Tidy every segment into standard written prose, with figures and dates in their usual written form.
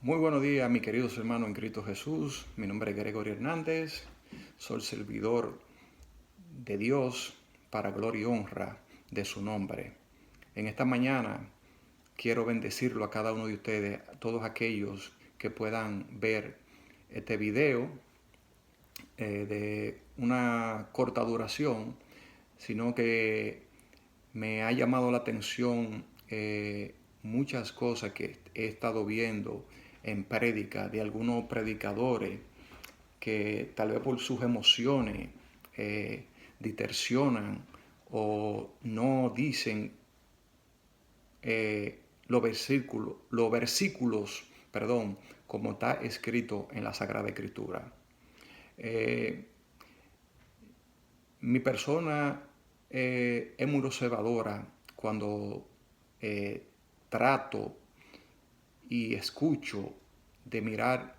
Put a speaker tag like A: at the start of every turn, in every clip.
A: Muy buenos días, mis queridos hermanos en Cristo Jesús. Mi nombre es Gregorio Hernández. Soy servidor de Dios para gloria y honra de su nombre. En esta mañana quiero bendecirlo a cada uno de ustedes, a todos aquellos que puedan ver este video de una corta duración, sino que me ha llamado la atención muchas cosas que he estado viendo en prédica de algunos predicadores que tal vez por sus emociones distorsionan o no dicen los versículos, perdón, como está escrito en la Sagrada Escritura. Mi persona es muy observadora cuando trato y escucho de mirar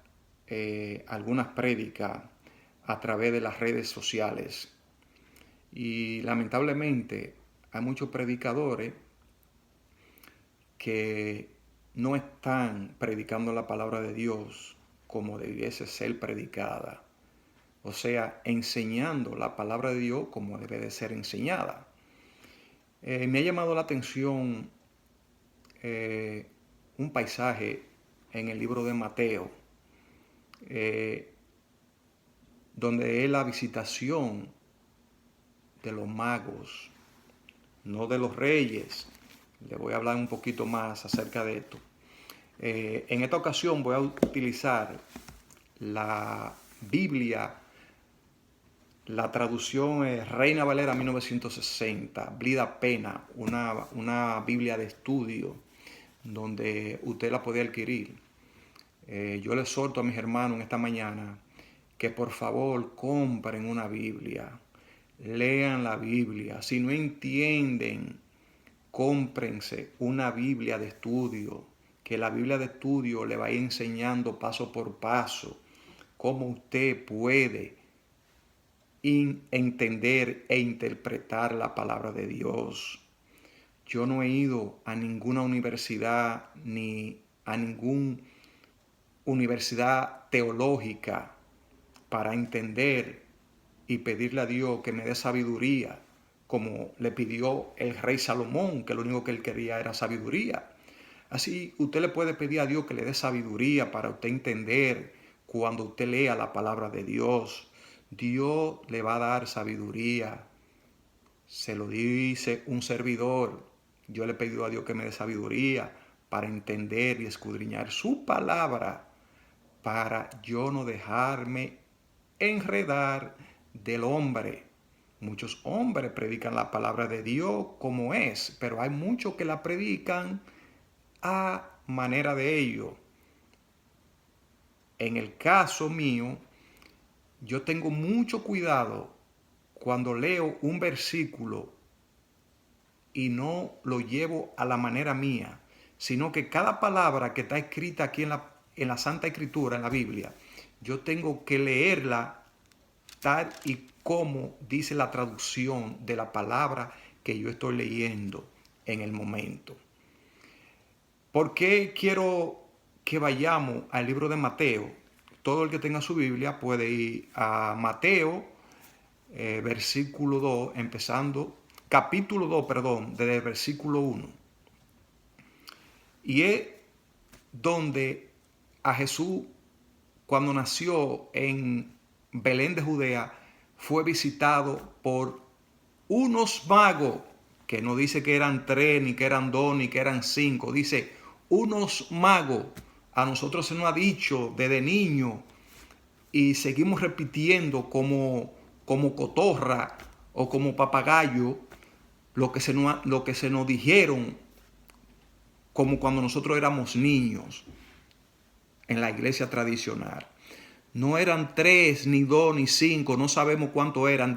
A: algunas prédicas a través de las redes sociales. Y lamentablemente hay muchos predicadores que no están predicando la palabra de Dios como debiese ser predicada. O sea, enseñando la palabra de Dios como debe de ser enseñada. Me ha llamado la atención un paisaje en el libro de Mateo, donde es la visitación de los magos, no de los reyes. Le voy a hablar un poquito más acerca de esto. En esta ocasión voy a utilizar la Biblia, la traducción es Reina Valera 1960, Blida Pena, una Biblia de estudio donde usted la puede adquirir. Yo le exhorto a mis hermanos en esta mañana que por favor compren una Biblia, lean la Biblia. Si no entienden, cómprense una Biblia de estudio, que la Biblia de estudio le va a ir enseñando paso por paso cómo usted puede entender e interpretar la palabra de Dios. Yo no he ido a ninguna universidad ni a ninguna universidad teológica para entender y pedirle a Dios que me dé sabiduría, como le pidió el rey Salomón, que lo único que él quería era sabiduría. Así usted le puede pedir a Dios que le dé sabiduría para usted entender cuando usted lea la palabra de Dios. Dios le va a dar sabiduría. Se lo dice un servidor. Yo le he pedido a Dios que me dé sabiduría para entender y escudriñar su palabra, para yo no dejarme enredar del hombre. Muchos hombres predican la palabra de Dios como es, pero hay muchos que la predican a manera de ellos. En el caso mío, yo tengo mucho cuidado cuando leo un versículo y no lo llevo a la manera mía, sino que cada palabra que está escrita aquí en la Santa Escritura, en la Biblia, yo tengo que leerla tal y como dice la traducción de la palabra que yo estoy leyendo en el momento. ¿Por qué quiero que vayamos al libro de Mateo? Todo el que tenga su Biblia puede ir a Mateo, versículo 2, capítulo 2, desde el versículo 1. Y es donde a Jesús, cuando nació en Belén de Judea, fue visitado por unos magos, que no dice que eran 3, ni que eran 2, ni que eran 5, dice unos magos. A nosotros se nos ha dicho desde niño y seguimos repitiendo como cotorra o como papagayo lo que se nos dijeron como cuando nosotros éramos niños en la iglesia tradicional. No eran 3, ni 2, ni 5, no sabemos cuántos eran.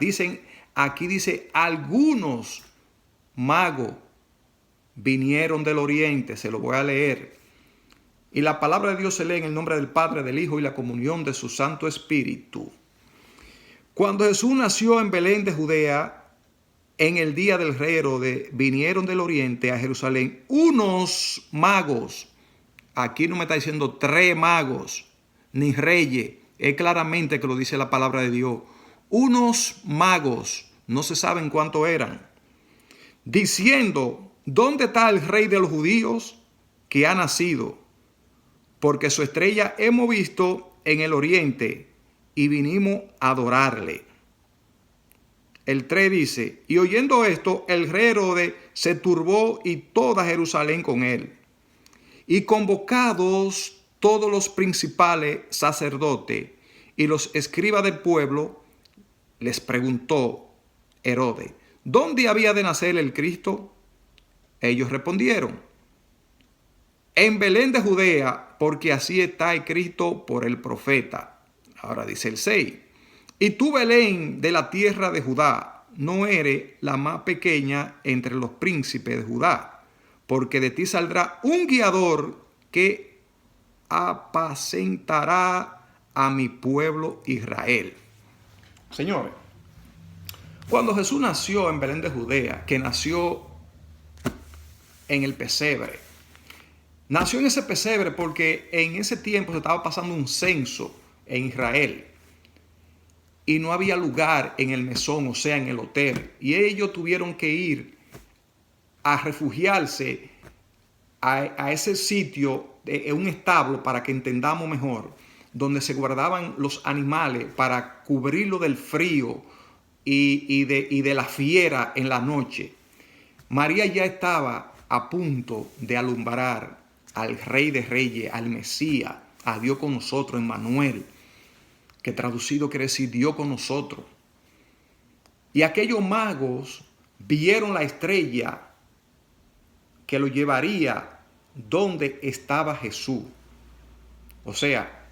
A: Aquí dice, algunos magos vinieron del oriente, se lo voy a leer. Y la palabra de Dios se lee en el nombre del Padre, del Hijo y la comunión de su Santo Espíritu. Cuando Jesús nació en Belén de Judea, en el día del rey Herodes, vinieron del oriente a Jerusalén unos magos Aquí no me está diciendo 3 magos, ni reyes. Es claramente que lo dice la palabra de Dios. Unos magos, no se saben cuántos eran, diciendo, ¿dónde está el rey de los judíos que ha nacido? Porque su estrella hemos visto en el oriente y vinimos a adorarle. El 3 dice, y oyendo esto, el rey Herodes se turbó y toda Jerusalén con él. Y convocados todos los principales sacerdotes y los escribas del pueblo, les preguntó Herodes, ¿dónde había de nacer el Cristo? Ellos respondieron, en Belén de Judea, porque así está escrito por el profeta. Ahora dice el 6, y tú, Belén, de la tierra de Judá, no eres la más pequeña entre los príncipes de Judá, porque de ti saldrá un guiador que apacentará a mi pueblo Israel. Señores, cuando Jesús nació en Belén de Judea, que nació en el pesebre, nació en ese pesebre porque en ese tiempo se estaba pasando un censo en Israel y no había lugar en el mesón, o sea, en el hotel. Y ellos tuvieron que ir a refugiarse a ese sitio, un establo, para que entendamos mejor, donde se guardaban los animales para cubrirlo del frío y de la fiera en la noche. María ya estaba a punto de alumbrar al Rey de Reyes, al Mesías, a Dios con nosotros, Emmanuel, que traducido quiere decir Dios con nosotros. Y aquellos magos vieron la estrella que lo llevaría donde estaba Jesús. O sea,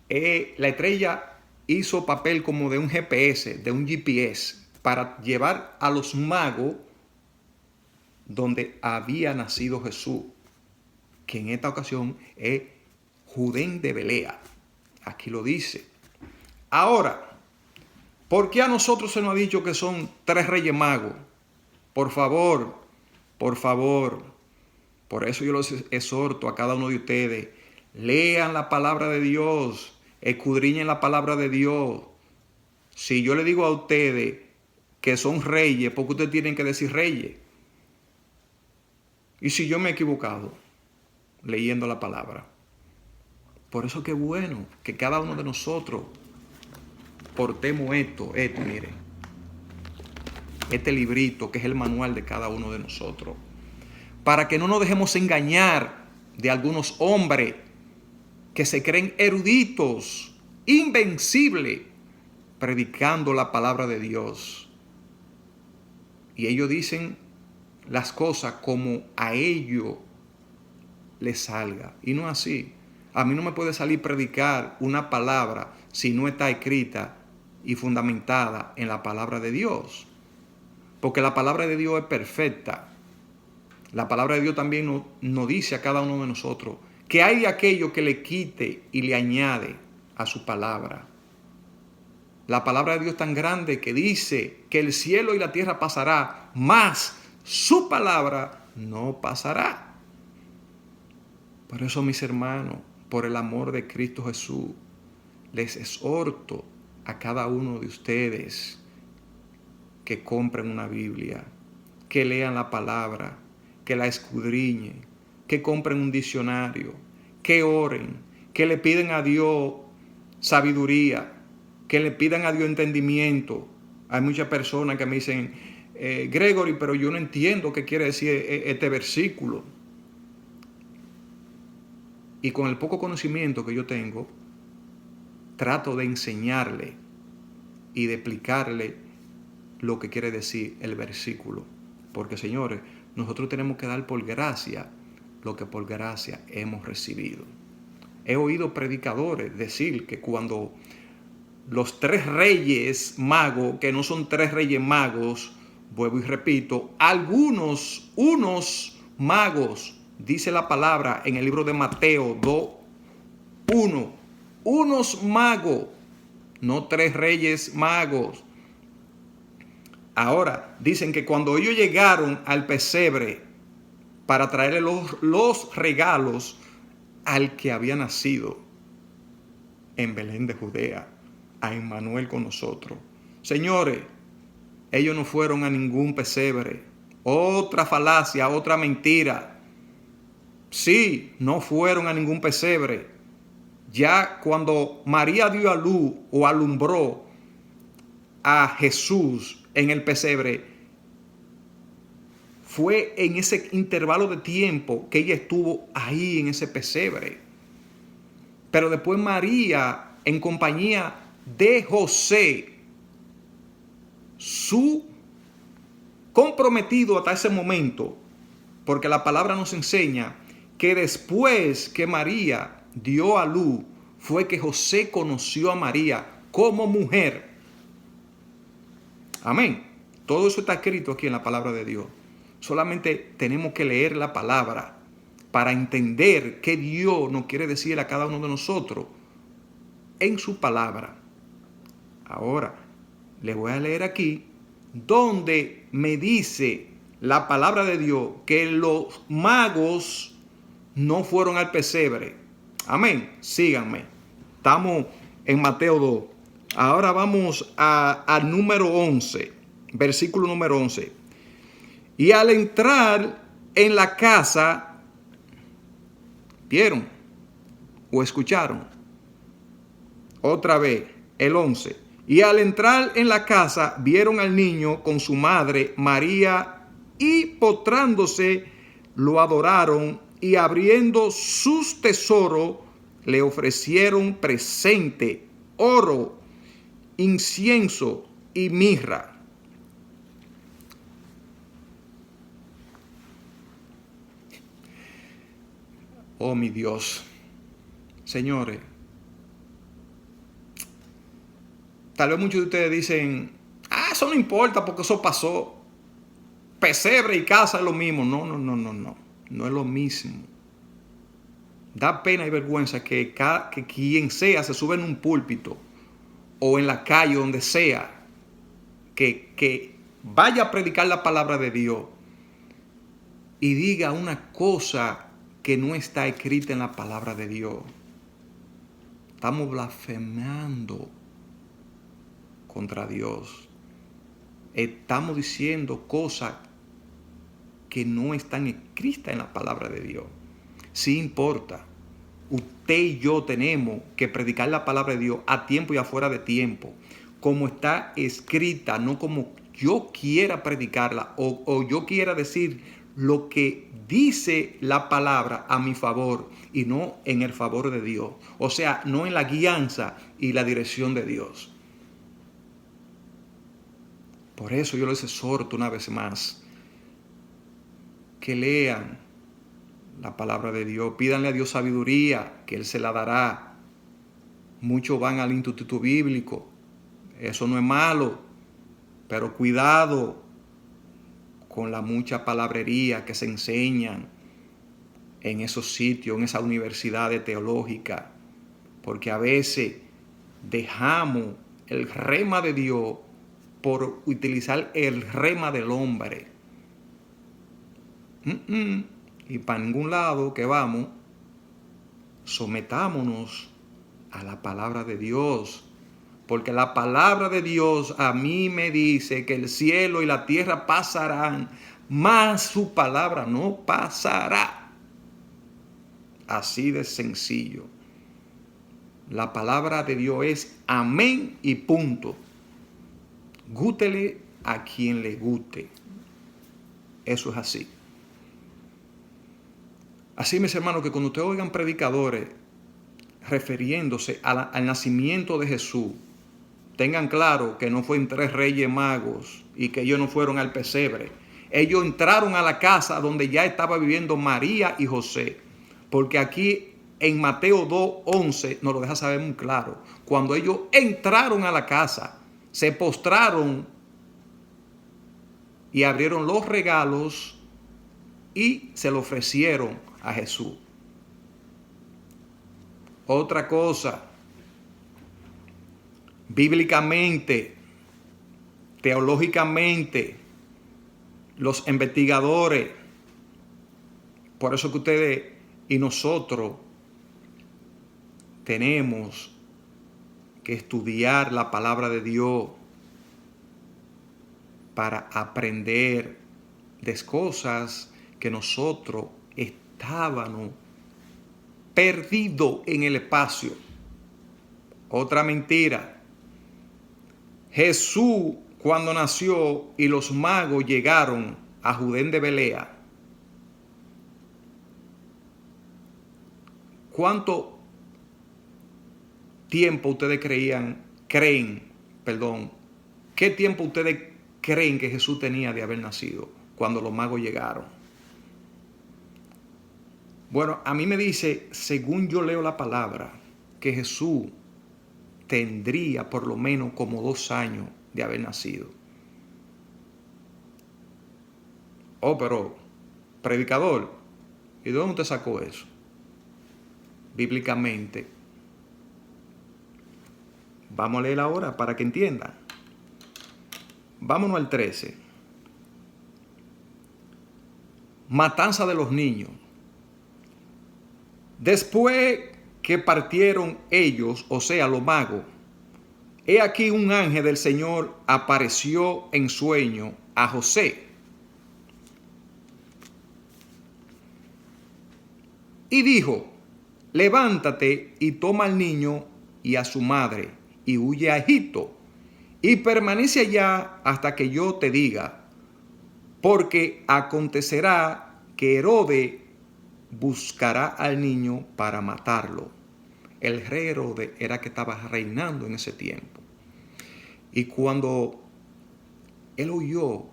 A: la estrella hizo papel como de un GPS, de un GPS, para llevar a los magos donde había nacido Jesús, que en esta ocasión es Judén de Belea. Aquí lo dice. Ahora, ¿por qué a nosotros se nos ha dicho que son 3 reyes magos? Por favor, por favor. Por eso yo los exhorto a cada uno de ustedes. Lean la palabra de Dios. Escudriñen la palabra de Dios. Si yo le digo a ustedes que son reyes, ¿por qué ustedes tienen que decir reyes? Y si yo me he equivocado leyendo la palabra. Por eso qué bueno que cada uno de nosotros portemos esto, miren. Este librito que es el manual de cada uno de nosotros. Para que no nos dejemos engañar de algunos hombres que se creen eruditos, invencibles, predicando la palabra de Dios. Y ellos dicen las cosas como a ellos les salga. Y no es así. A mí no me puede salir predicar una palabra si no está escrita y fundamentada en la palabra de Dios. Porque la palabra de Dios es perfecta. La palabra de Dios también nos dice a cada uno de nosotros que hay de aquello que le quite y le añade a su palabra. La palabra de Dios es tan grande que dice que el cielo y la tierra pasará, mas su palabra no pasará. Por eso, mis hermanos, por el amor de Cristo Jesús, les exhorto a cada uno de ustedes que compren una Biblia, que lean la palabra, que la escudriñen, que compren un diccionario, que oren, que le piden a Dios sabiduría, que le pidan a Dios entendimiento. Hay muchas personas que me dicen, Gregory, pero yo no entiendo qué quiere decir este versículo. Y con el poco conocimiento que yo tengo, trato de enseñarle y de explicarle lo que quiere decir el versículo. Porque, señores, nosotros tenemos que dar por gracia lo que por gracia hemos recibido. He oído predicadores decir que cuando los 3 reyes magos, que no son 3 reyes magos, vuelvo y repito, unos magos, dice la palabra en el libro de Mateo 2:1, unos magos, no 3 reyes magos. Ahora, dicen que cuando ellos llegaron al pesebre para traerle los regalos, al que había nacido en Belén de Judea, a Emmanuel con nosotros. Señores, ellos no fueron a ningún pesebre. Otra falacia, otra mentira. Sí, no fueron a ningún pesebre. Ya cuando María dio a luz o alumbró a Jesús en el pesebre, fue en ese intervalo de tiempo que ella estuvo ahí en ese pesebre. Pero después María, en compañía de José, su comprometido hasta ese momento, porque la palabra nos enseña que después que María dio a luz, fue que José conoció a María como mujer. Amén. Todo eso está escrito aquí en la palabra de Dios. Solamente tenemos que leer la palabra para entender qué Dios nos quiere decir a cada uno de nosotros en su palabra. Ahora, le voy a leer aquí donde me dice la palabra de Dios que los magos no fueron al pesebre. Amén. Síganme. Estamos en Mateo 2. Ahora vamos al número 11, versículo número 11. Y al entrar en la casa, ¿vieron o escucharon? Otra vez, el 11. Y al entrar en la casa, vieron al niño con su madre María y postrándose, lo adoraron y abriendo sus tesoros, le ofrecieron presente, oro, incienso y mirra. Oh, mi Dios. Señores, tal vez muchos de ustedes dicen, eso no importa porque eso pasó. Pesebre y casa es lo mismo. No. No es lo mismo. Da pena y vergüenza que quien sea se sube en un púlpito o en la calle, donde sea, que vaya a predicar la palabra de Dios y diga una cosa que no está escrita en la palabra de Dios. Estamos blasfemando contra Dios. Estamos diciendo cosas que no están escritas en la palabra de Dios. Sí importa. Usted y yo tenemos que predicar la palabra de Dios a tiempo y afuera de tiempo, como está escrita, no como yo quiera predicarla o yo quiera decir lo que dice la palabra a mi favor y no en el favor de Dios. O sea, no en la guianza y la dirección de Dios. Por eso yo les exhorto una vez más que lean la palabra de Dios. Pídanle a Dios sabiduría, que Él se la dará. Muchos van al instituto bíblico. Eso no es malo, pero cuidado con la mucha palabrería que se enseñan en esos sitios, en esas universidades teológicas, porque a veces dejamos el rema de Dios por utilizar el rema del hombre. Y para ningún lado que vamos, sometámonos a la palabra de Dios. Porque la palabra de Dios a mí me dice que el cielo y la tierra pasarán, mas su palabra no pasará. Así de sencillo. La palabra de Dios es amén y punto. Gústele a quien le guste. Eso es así. Así, mis hermanos, que cuando ustedes oigan predicadores refiriéndose al nacimiento de Jesús, tengan claro que no fueron 3 reyes magos y que ellos no fueron al pesebre. Ellos entraron a la casa donde ya estaba viviendo María y José. Porque aquí en Mateo 2:11 nos lo deja saber muy claro. Cuando ellos entraron a la casa, se postraron y abrieron los regalos y se lo ofrecieron a Jesús. Otra cosa, bíblicamente, teológicamente, los investigadores, por eso que ustedes y nosotros tenemos que estudiar la palabra de Dios para aprender de cosas que nosotros estábamos perdidos en el espacio. Otra mentira. Jesús, cuando nació y los magos llegaron a Judén de Belea, ¿cuánto tiempo ustedes qué tiempo ustedes creen que Jesús tenía de haber nacido cuando los magos llegaron? Bueno, a mí me dice, según yo leo la palabra, que Jesús tendría por lo menos como 2 años de haber nacido. Oh, pero, predicador, ¿y de dónde usted sacó eso? Bíblicamente. Vamos a leer ahora para que entiendan. Vámonos al 13. Matanza de los niños. Después que partieron ellos, o sea, los magos, he aquí un ángel del Señor apareció en sueño a José y dijo: levántate y toma al niño y a su madre y huye a Egipto y permanece allá hasta que yo te diga, porque acontecerá que Herodes buscará al niño para matarlo. El rey Herodes era que estaba reinando en ese tiempo. Y cuando él oyó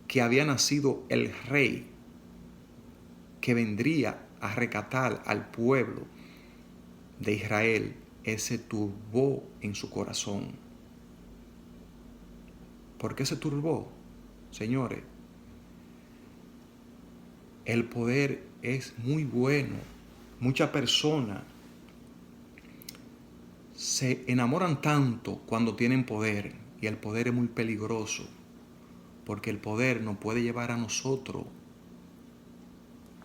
A: que había nacido el rey que vendría a rescatar al pueblo de Israel, él se turbó en su corazón. ¿Por qué se turbó? Señores, el poder es muy bueno. Muchas personas se enamoran tanto cuando tienen poder, y el poder es muy peligroso, porque el poder nos puede llevar a nosotros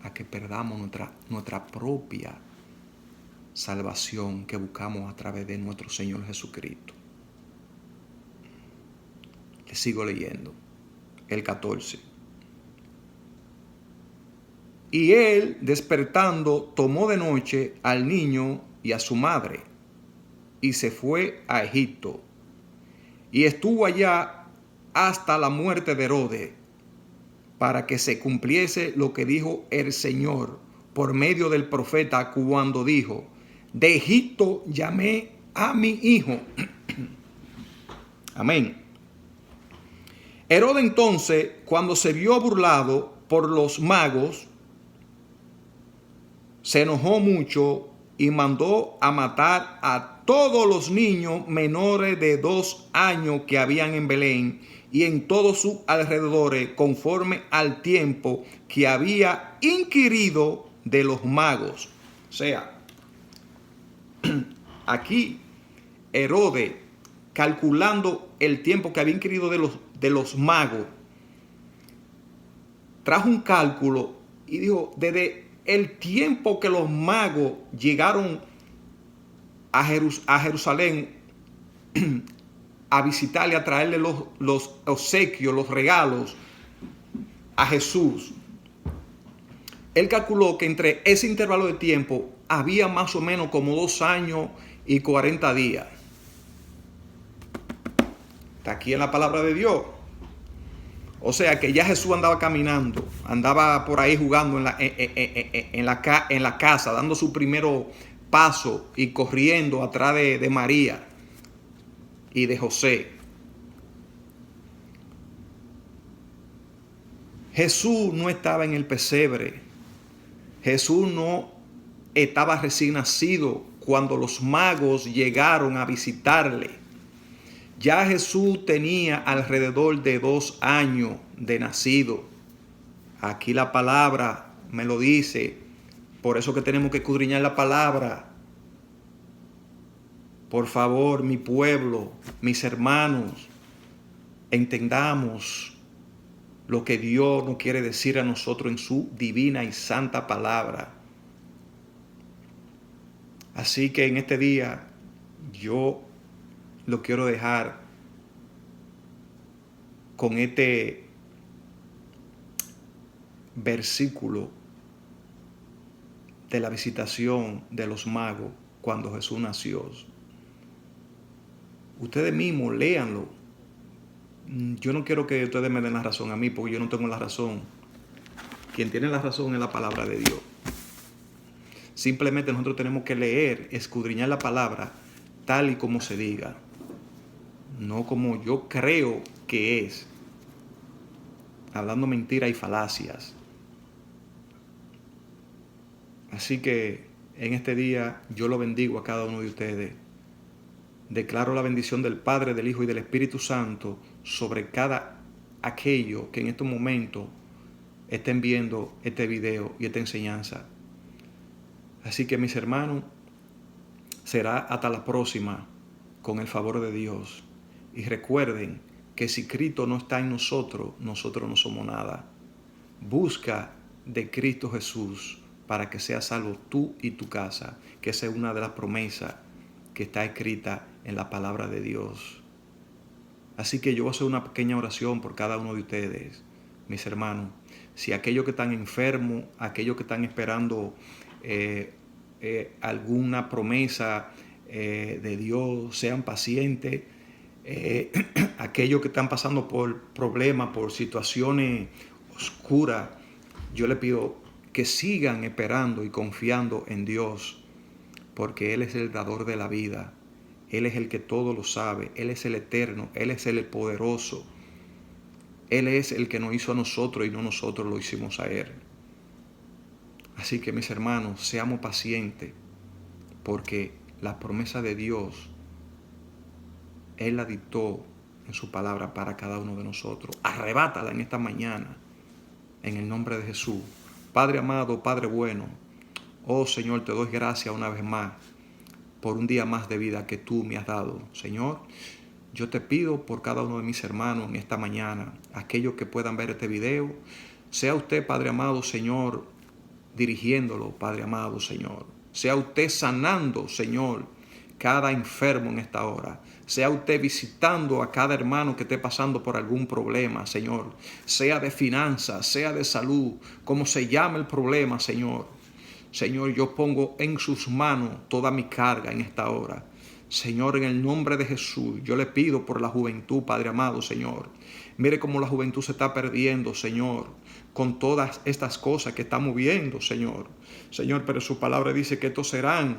A: a que perdamos nuestra propia salvación que buscamos a través de nuestro Señor Jesucristo. Le sigo leyendo el 14. Y él, despertando, tomó de noche al niño y a su madre y se fue a Egipto y estuvo allá hasta la muerte de Herodes, para que se cumpliese lo que dijo el Señor por medio del profeta cuando dijo: de Egipto llamé a mi hijo. Amén. Herodes entonces, cuando se vio burlado por los magos, se enojó mucho y mandó a matar a todos los niños menores de 2 años que habían en Belén y en todos sus alrededores, conforme al tiempo que había inquirido de los magos. O sea, aquí Herodes, calculando el tiempo que había inquirido de los magos, trajo un cálculo y dijo: desde el tiempo que los magos llegaron a Jerusalén a visitarle, a traerle los obsequios, los regalos a Jesús, él calculó que entre ese intervalo de tiempo había más o menos como 2 años y 40 días. Está aquí en la palabra de Dios. O sea que ya Jesús andaba caminando, andaba por ahí jugando en la casa, dando su primero paso y corriendo atrás de María y de José. Jesús no estaba en el pesebre. Jesús no estaba recién nacido cuando los magos llegaron a visitarle. Ya Jesús tenía alrededor de 2 años de nacido. Aquí la palabra me lo dice. Por eso que tenemos que escudriñar la palabra. Por favor, mi pueblo, mis hermanos, entendamos lo que Dios nos quiere decir a nosotros en su divina y santa palabra. Así que en este día yo lo quiero dejar con este versículo de la visitación de los magos cuando Jesús nació. Ustedes mismos léanlo. Yo no quiero que ustedes me den la razón a mí, porque yo no tengo la razón. Quien tiene la razón es la palabra de Dios. Simplemente nosotros tenemos que leer, escudriñar la palabra tal y como se diga, no como yo creo que es, hablando mentiras y falacias. Así que en este día yo lo bendigo a cada uno de ustedes. Declaro la bendición del Padre, del Hijo y del Espíritu Santo sobre cada aquello que en estos momentos estén viendo este video y esta enseñanza. Así que mis hermanos, será hasta la próxima con el favor de Dios. Y recuerden que si Cristo no está en nosotros, nosotros no somos nada. Busca de Cristo Jesús para que seas salvo tú y tu casa, que esa es una de las promesas que está escrita en la palabra de Dios. Así que yo voy a hacer una pequeña oración por cada uno de ustedes, mis hermanos. Si aquellos que están enfermos, aquellos que están esperando alguna promesa de Dios, sean pacientes. Aquellos que están pasando por problemas, por situaciones oscuras, yo les pido que sigan esperando y confiando en Dios, porque Él es el dador de la vida. Él es el que todo lo sabe. Él es el eterno. Él es el poderoso. Él es el que nos hizo a nosotros y no nosotros lo hicimos a Él. Así que mis hermanos, seamos pacientes, porque la promesa de Dios, Él la dictó en su palabra para cada uno de nosotros. Arrebátala en esta mañana, en el nombre de Jesús. Padre amado, Padre bueno, oh Señor, te doy gracias una vez más por un día más de vida que tú me has dado. Señor, yo te pido por cada uno de mis hermanos en esta mañana, aquellos que puedan ver este video, sea usted, Padre amado, Señor, dirigiéndolo, Padre amado, Señor. Sea usted sanando, Señor, cada enfermo en esta hora. Sea usted visitando a cada hermano que esté pasando por algún problema, Señor. Sea de finanzas, sea de salud, como se llame el problema, Señor. Señor, yo pongo en sus manos toda mi carga en esta hora. Señor, en el nombre de Jesús, yo le pido por la juventud, Padre amado, Señor. Mire cómo la juventud se está perdiendo, Señor, con todas estas cosas que estamos viendo, Señor. Señor, pero su palabra dice que estos serán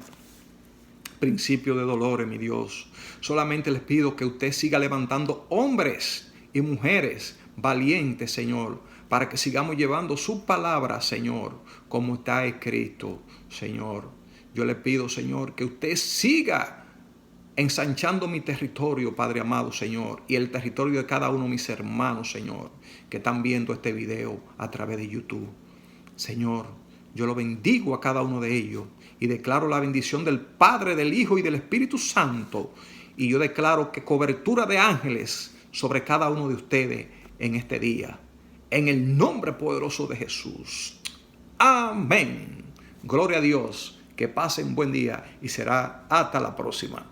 A: principios de dolores, mi Dios. Solamente les pido que usted siga levantando hombres y mujeres valientes, Señor, para que sigamos llevando su palabra, Señor, como está escrito, Señor. Yo le pido, Señor, que usted siga ensanchando mi territorio, Padre amado, Señor, y el territorio de cada uno de mis hermanos, Señor, que están viendo este video a través de YouTube. Señor, yo lo bendigo a cada uno de ellos y declaro la bendición del Padre, del Hijo y del Espíritu Santo. Y yo declaro que cobertura de ángeles sobre cada uno de ustedes en este día. En el nombre poderoso de Jesús. Amén. Gloria a Dios. Que pasen buen día y será hasta la próxima.